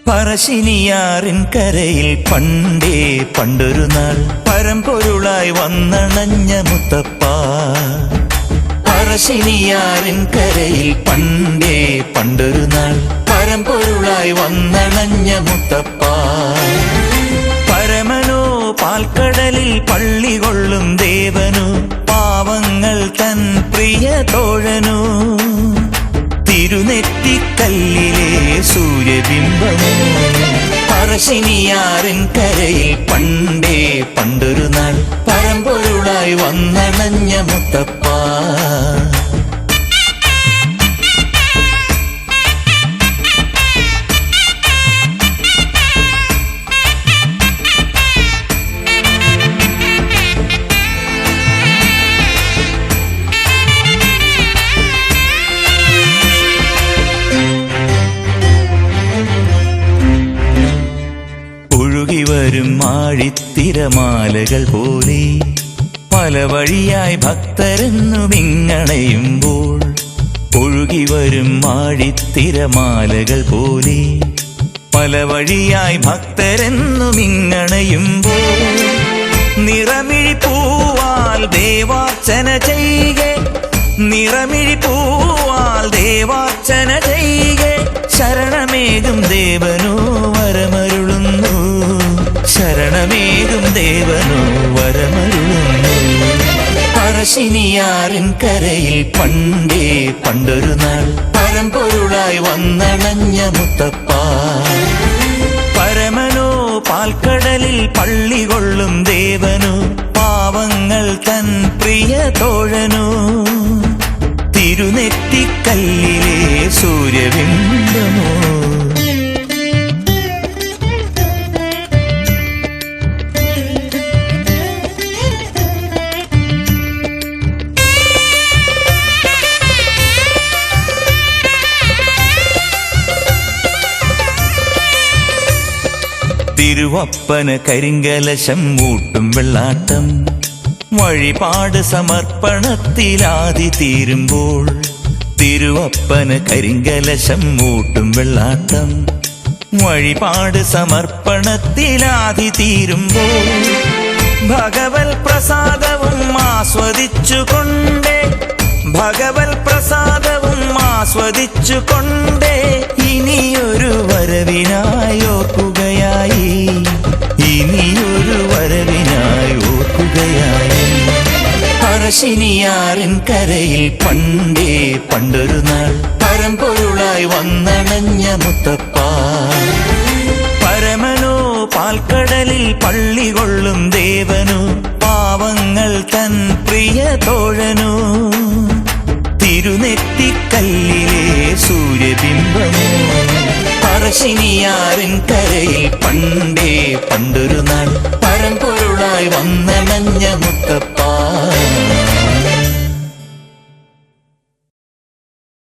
പറശ്ശിനിയാറിൻ കരയിൽ പണ്ടേ പണ്ടൊരു നാൾ പരമ്പൊരുളായി വന്നണഞ്ഞ മുത്തപ്പ. പറശ്ശിനിയാറിൻ കരയിൽ പണ്ടേ പണ്ടൊരു നാൾ പരമ്പൊരുളായി വന്നണഞ്ഞ മുത്തപ്പ. പരമനോ പാൽക്കടലിൽ പള്ളി കൊള്ളും ദേവനു, പാവങ്ങൾ തൻ പ്രിയ തോഴനു, തിരുനെറ്റിക്കല്ലിലെ സൂര്യബിംബമോ. പറശ്ശിനിയാറിൻ കരയിൽ പണ്ടേ പണ്ടൊരു നാൾ പരമ്പൊരുളായി വന്നണഞ്ഞ മുത്തപ്പ. ഒഴുകിവരും ആഴിത്തിരമാലകൾ പോലെ പല വഴിയായി ഭക്തരെന്നും ഇങ്ങണയുമ്പോൾ, ഒഴുകിവരും ആഴിത്തിരമാലകൾ പോലെ പല വഴിയായി ഭക്തരെന്നും ഇങ്ങണയുമ്പോൾ, നിറമിഴി പൂവാൽ ദേവാർച്ചന ചെയ്യേ, നിറമിഴി പൂവാൽ ദേവാർച്ചന ചെയ്യേ, ശരണമേകും ദേവനോ വരമരുളുന്നു, ശരണമേകും ദേവനോ വരമരുളുന്നു. പറശ്ശിനിയാറിൻ കരയിൽ പണ്ടേ പണ്ടൊരു നാൾ പരമ്പൊരുളായി വന്നണഞ്ഞ മുത്തപ്പ. പരമനോ പാൽക്കടലിൽ പള്ളി കൊള്ളും ദേവനു, പാവങ്ങൾ തൻ പ്രിയ തോഴനു, തിരുനെറ്റിക്കല്ലിലെ സൂര്യബിംബമോ. തിരുവപ്പന കരിങ്കലശം ഊട്ടും വെള്ളാട്ടം, വഴിപാട് സമർപ്പണത്തിലാതി തീരുമ്പോൾ, തിരുവപ്പന കരിങ്കലശം ഊട്ടും വെള്ളാട്ടം, വഴിപാട് സമർപ്പണത്തിലാതി തീരുമ്പോൾ, ഭഗവൽ പ്രസാദവും ആസ്വദിച്ചുകൊണ്ടേ, ഭഗവൽ പ്രസാദവും ആസ്വദിച്ചുകൊണ്ടേ, ഇനിയൊരു വരവിനായി ഓർക്കുകയായി, ഇനിയൊരു വരവിനായി ഓർക്കുകയായി. പറശ്ശിനിയാറിൻ കരയിൽ പണ്ടേ പണ്ടൊരു നാൾ പരമ്പൊരുളായി വന്നണഞ്ഞ മുത്തപ്പ. പരമനോ പാൽക്കടലിൽ പള്ളി കൊള്ളും ദേവനു, പാവങ്ങൾ തൻ പ്രിയ തോഴനു, തിരുനെറ്റിക്കല്ലിലെ സൂര്യബിംബമോ. പറശ്ശിനിയാറിൻ കരയിൽ പണ്ടേ പണ്ടൊരു നാൾ പരമ്പൊരുളായി വന്നണഞ്ഞ മുത്തപ്പ.